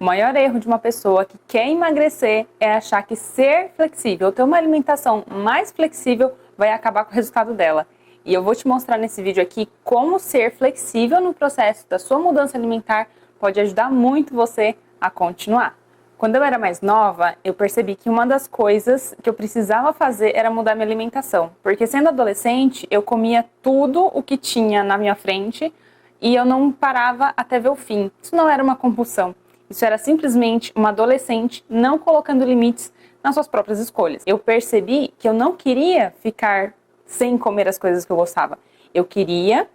O maior erro de uma pessoa que quer emagrecer é achar que ser flexível, ter uma alimentação mais flexível, vai acabar com o resultado dela. E eu vou te mostrar nesse vídeo aqui como ser flexível no processo da sua mudança alimentar pode ajudar muito você a continuar. Quando eu era mais nova, eu percebi que uma das coisas que eu precisava fazer era mudar minha alimentação. Porque sendo adolescente, eu comia tudo o que tinha na minha frente e eu não parava até ver o fim. Isso não era uma compulsão. Isso era simplesmente uma adolescente não colocando limites nas suas próprias escolhas. Eu percebi que eu não queria ficar sem comer as coisas que eu gostava. Eu queria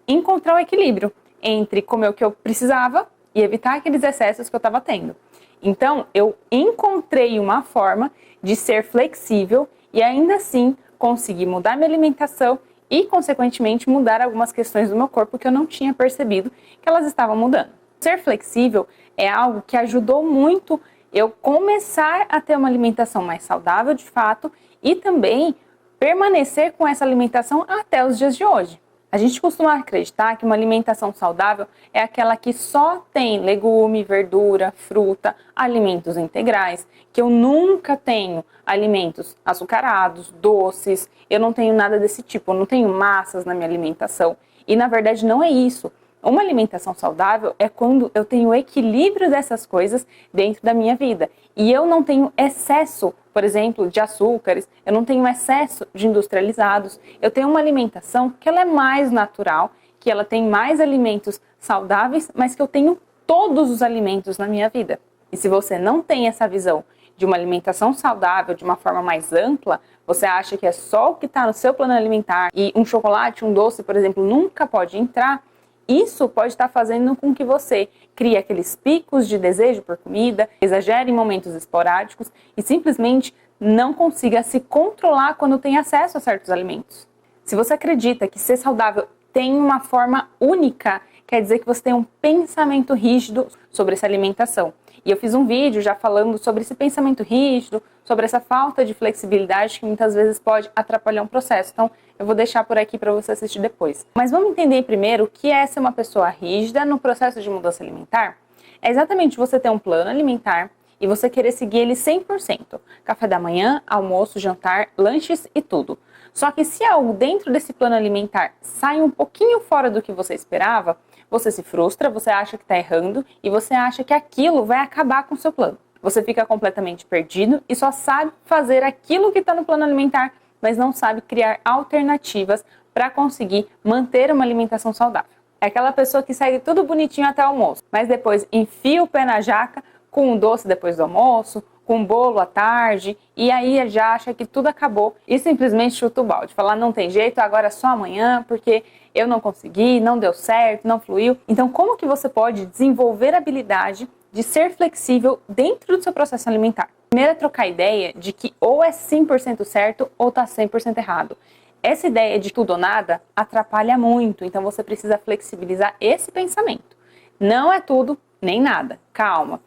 encontrar o equilíbrio entre comer o que eu precisava e evitar aqueles excessos que eu estava tendo. Então, eu encontrei uma forma de ser flexível e ainda assim conseguir mudar minha alimentação e, consequentemente, mudar algumas questões do meu corpo que eu não tinha percebido que elas estavam mudando. Ser flexível é algo que ajudou muito eu começar a ter uma alimentação mais saudável de fato e também permanecer com essa alimentação até os dias de hoje. A gente costuma acreditar que uma alimentação saudável é aquela que só tem legume, verdura, fruta, alimentos integrais, que eu nunca tenho alimentos açucarados, doces, eu não tenho nada desse tipo, eu não tenho massas na minha alimentação. E na verdade não é isso. Uma alimentação saudável é quando eu tenho o equilíbrio dessas coisas dentro da minha vida. E eu não tenho excesso, por exemplo, de açúcares, eu não tenho excesso de industrializados. Eu tenho uma alimentação que ela é mais natural, que ela tem mais alimentos saudáveis, mas que eu tenho todos os alimentos na minha vida. E se você não tem essa visão de uma alimentação saudável de uma forma mais ampla, você acha que é só o que está no seu plano alimentar e um chocolate, um doce, por exemplo, nunca pode entrar, isso pode estar fazendo com que você crie aqueles picos de desejo por comida, exagere em momentos esporádicos e simplesmente não consiga se controlar quando tem acesso a certos alimentos. Se você acredita que ser saudável tem uma forma única, quer dizer que você tem um pensamento rígido sobre essa alimentação. E eu fiz um vídeo já falando sobre esse pensamento rígido, sobre essa falta de flexibilidade que muitas vezes pode atrapalhar um processo. Então, eu vou deixar por aqui para você assistir depois. Mas vamos entender primeiro o que é ser uma pessoa rígida no processo de mudança alimentar? É exatamente você ter um plano alimentar e você querer seguir ele 100%. Café da manhã, almoço, jantar, lanches e tudo. Só que se algo dentro desse plano alimentar sai um pouquinho fora do que você esperava, você se frustra, você acha que está errando e você acha que aquilo vai acabar com o seu plano. Você fica completamente perdido e só sabe fazer aquilo que está no plano alimentar, mas não sabe criar alternativas para conseguir manter uma alimentação saudável. É aquela pessoa que segue tudo bonitinho até o almoço, mas depois enfia o pé na jaca com um doce depois do almoço, com um bolo à tarde, e aí já acha que tudo acabou e simplesmente chuta o balde. Falar não tem jeito, agora é só amanhã, porque eu não consegui, não deu certo, não fluiu. Então como que você pode desenvolver a habilidade de ser flexível dentro do seu processo alimentar? Primeiro é trocar a ideia de que ou é 100% certo ou está 100% errado. Essa ideia de tudo ou nada atrapalha muito, então você precisa flexibilizar esse pensamento. Não é tudo nem nada, calma,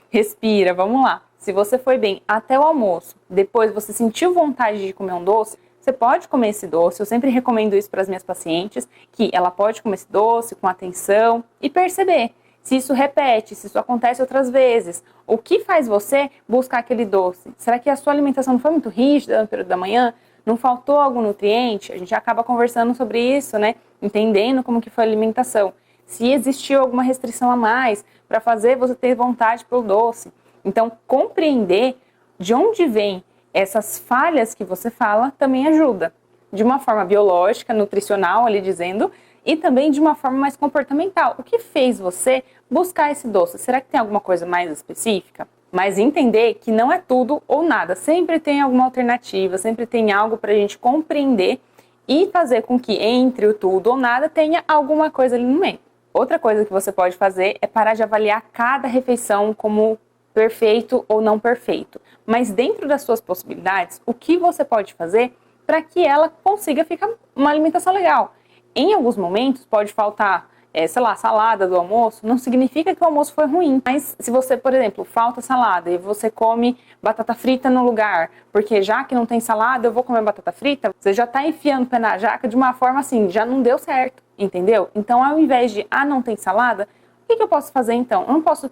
respira, vamos lá. Se você foi bem até o almoço, depois você sentiu vontade de comer um doce, você pode comer esse doce. Eu sempre recomendo isso para as minhas pacientes, que ela pode comer esse doce com atenção e perceber se isso repete, se isso acontece outras vezes. O que faz você buscar aquele doce? Será que a sua alimentação não foi muito rígida no período da manhã? Não faltou algum nutriente? A gente acaba conversando sobre isso, né? Entendendo como que foi a alimentação. Se existiu alguma restrição a mais para fazer você ter vontade pelo doce. Então, compreender de onde vem essas falhas que você fala também ajuda. De uma forma biológica, nutricional, ali dizendo, e também de uma forma mais comportamental. O que fez você buscar esse doce? Será que tem alguma coisa mais específica? Mas entender que não é tudo ou nada. Sempre tem alguma alternativa, sempre tem algo para a gente compreender e fazer com que entre o tudo ou nada tenha alguma coisa ali no meio. Outra coisa que você pode fazer é parar de avaliar cada refeição como perfeito ou não perfeito. Mas dentro das suas possibilidades, o que você pode fazer para que ela consiga ficar uma alimentação legal? Em alguns momentos pode faltar, salada do almoço, não significa que o almoço foi ruim. Mas se você, por exemplo, falta salada e você come batata frita no lugar, porque já que não tem salada, eu vou comer batata frita, você já está enfiando o pé na jaca de uma forma assim, já não deu certo, entendeu? Então, ao invés de, não tem salada, o que eu posso fazer então? Eu não posso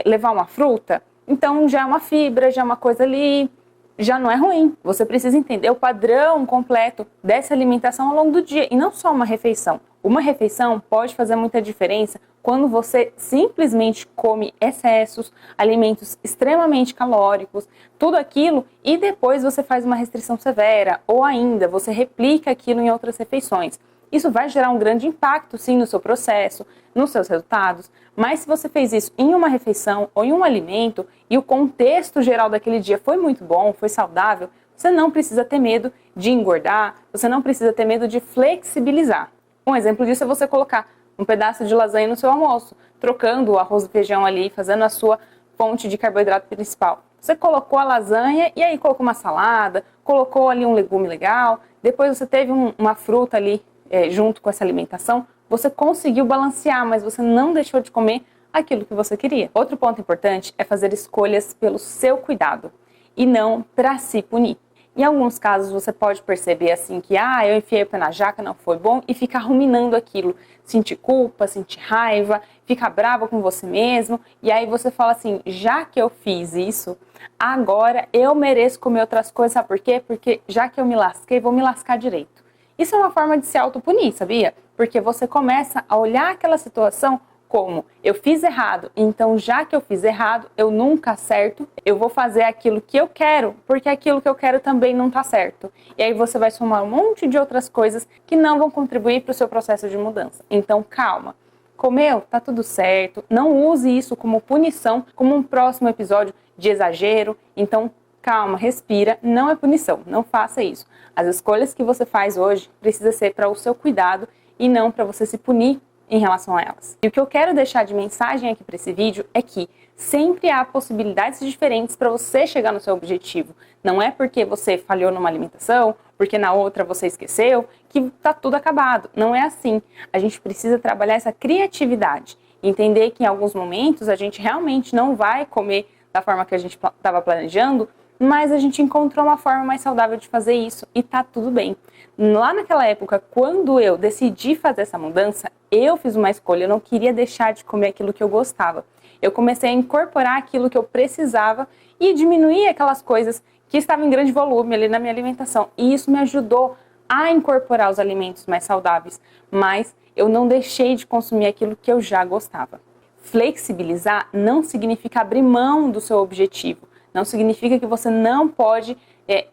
levar uma fruta, então já é uma fibra, já é uma coisa ali, já não é ruim. Você precisa entender o padrão completo dessa alimentação ao longo do dia e não só uma refeição. Uma refeição pode fazer muita diferença quando você simplesmente come excessos, alimentos extremamente calóricos, tudo aquilo, e depois você faz uma restrição severa, ou ainda você replica aquilo em outras refeições. Isso vai gerar um grande impacto, sim, no seu processo, nos seus resultados, mas se você fez isso em uma refeição ou em um alimento e o contexto geral daquele dia foi muito bom, foi saudável, você não precisa ter medo de engordar, você não precisa ter medo de flexibilizar. Um exemplo disso é você colocar um pedaço de lasanha no seu almoço, trocando o arroz e feijão ali, fazendo a sua fonte de carboidrato principal. Você colocou a lasanha e aí colocou uma salada, colocou ali um legume legal, depois você teve uma fruta ali junto com essa alimentação, você conseguiu balancear, mas você não deixou de comer aquilo que você queria. Outro ponto importante é fazer escolhas pelo seu cuidado e não para se punir. Em alguns casos você pode perceber assim que eu enfiei o pé na jaca, não foi bom, e ficar ruminando aquilo, sentir culpa, sentir raiva, ficar brava com você mesmo, e aí você fala assim, já que eu fiz isso, agora eu mereço comer outras coisas, sabe por quê? Porque já que eu me lasquei, vou me lascar direito. Isso é uma forma de se autopunir, sabia? Porque você começa a olhar aquela situação como eu fiz errado, então já que eu fiz errado, eu nunca acerto, eu vou fazer aquilo que eu quero, porque aquilo que eu quero também não está certo. E aí você vai somar um monte de outras coisas que não vão contribuir para o seu processo de mudança. Então calma, comeu, tá tudo certo, não use isso como punição, como um próximo episódio de exagero, então calma, respira, não é punição, não faça isso. As escolhas que você faz hoje precisa ser para o seu cuidado e não para você se punir em relação a elas. E o que eu quero deixar de mensagem aqui para esse vídeo é que sempre há possibilidades diferentes para você chegar no seu objetivo. Não é porque você falhou numa alimentação, porque na outra você esqueceu, que está tudo acabado. Não é assim. A gente precisa trabalhar essa criatividade. Entender que em alguns momentos a gente realmente não vai comer da forma que a gente estava planejando, mas a gente encontrou uma forma mais saudável de fazer isso e tá tudo bem. Lá naquela época, quando eu decidi fazer essa mudança, eu fiz uma escolha, eu não queria deixar de comer aquilo que eu gostava. Eu comecei a incorporar aquilo que eu precisava e diminuir aquelas coisas que estavam em grande volume ali na minha alimentação. E isso me ajudou a incorporar os alimentos mais saudáveis, mas eu não deixei de consumir aquilo que eu já gostava. Flexibilizar não significa abrir mão do seu objetivo. Não significa que você não pode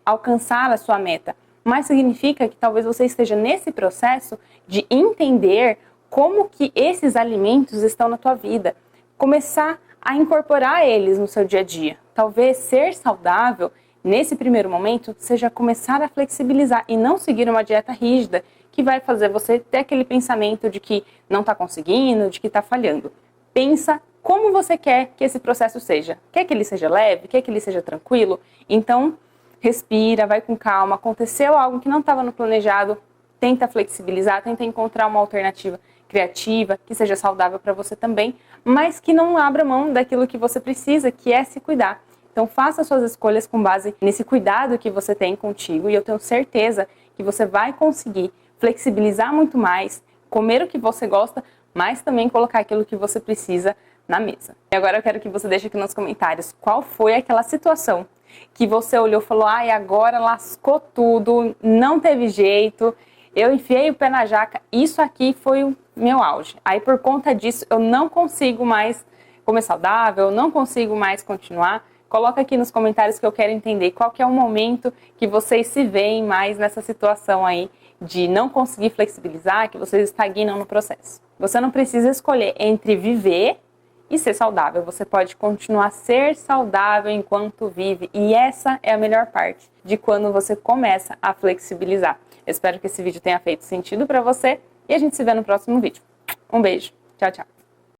alcançar a sua meta, mas significa que talvez você esteja nesse processo de entender como que esses alimentos estão na tua vida, começar a incorporar eles no seu dia a dia. Talvez ser saudável, nesse primeiro momento, seja começar a flexibilizar e não seguir uma dieta rígida que vai fazer você ter aquele pensamento de que não está conseguindo, de que está falhando. Pensa como você quer que esse processo seja. Quer que ele seja leve? Quer que ele seja tranquilo? Então, respira, vai com calma. Aconteceu algo que não estava no planejado, tenta flexibilizar, tenta encontrar uma alternativa criativa, que seja saudável para você também, mas que não abra mão daquilo que você precisa, que é se cuidar. Então, faça suas escolhas com base nesse cuidado que você tem contigo e eu tenho certeza que você vai conseguir flexibilizar muito mais, comer o que você gosta, mas também colocar aquilo que você precisa na mesa. E agora eu quero que você deixe aqui nos comentários qual foi aquela situação que você olhou e falou, agora lascou tudo, não teve jeito, eu enfiei o pé na jaca, isso aqui foi o meu auge. Aí por conta disso eu não consigo mais comer saudável, eu não consigo mais continuar. Coloca aqui nos comentários que eu quero entender qual que é o momento que vocês se veem mais nessa situação aí de não conseguir flexibilizar, que vocês estagnam no processo. Você não precisa escolher entre viver e ser saudável. Você pode continuar a ser saudável enquanto vive. E essa é a melhor parte de quando você começa a flexibilizar. Eu espero que esse vídeo tenha feito sentido para você e a gente se vê no próximo vídeo. Um beijo. Tchau, tchau.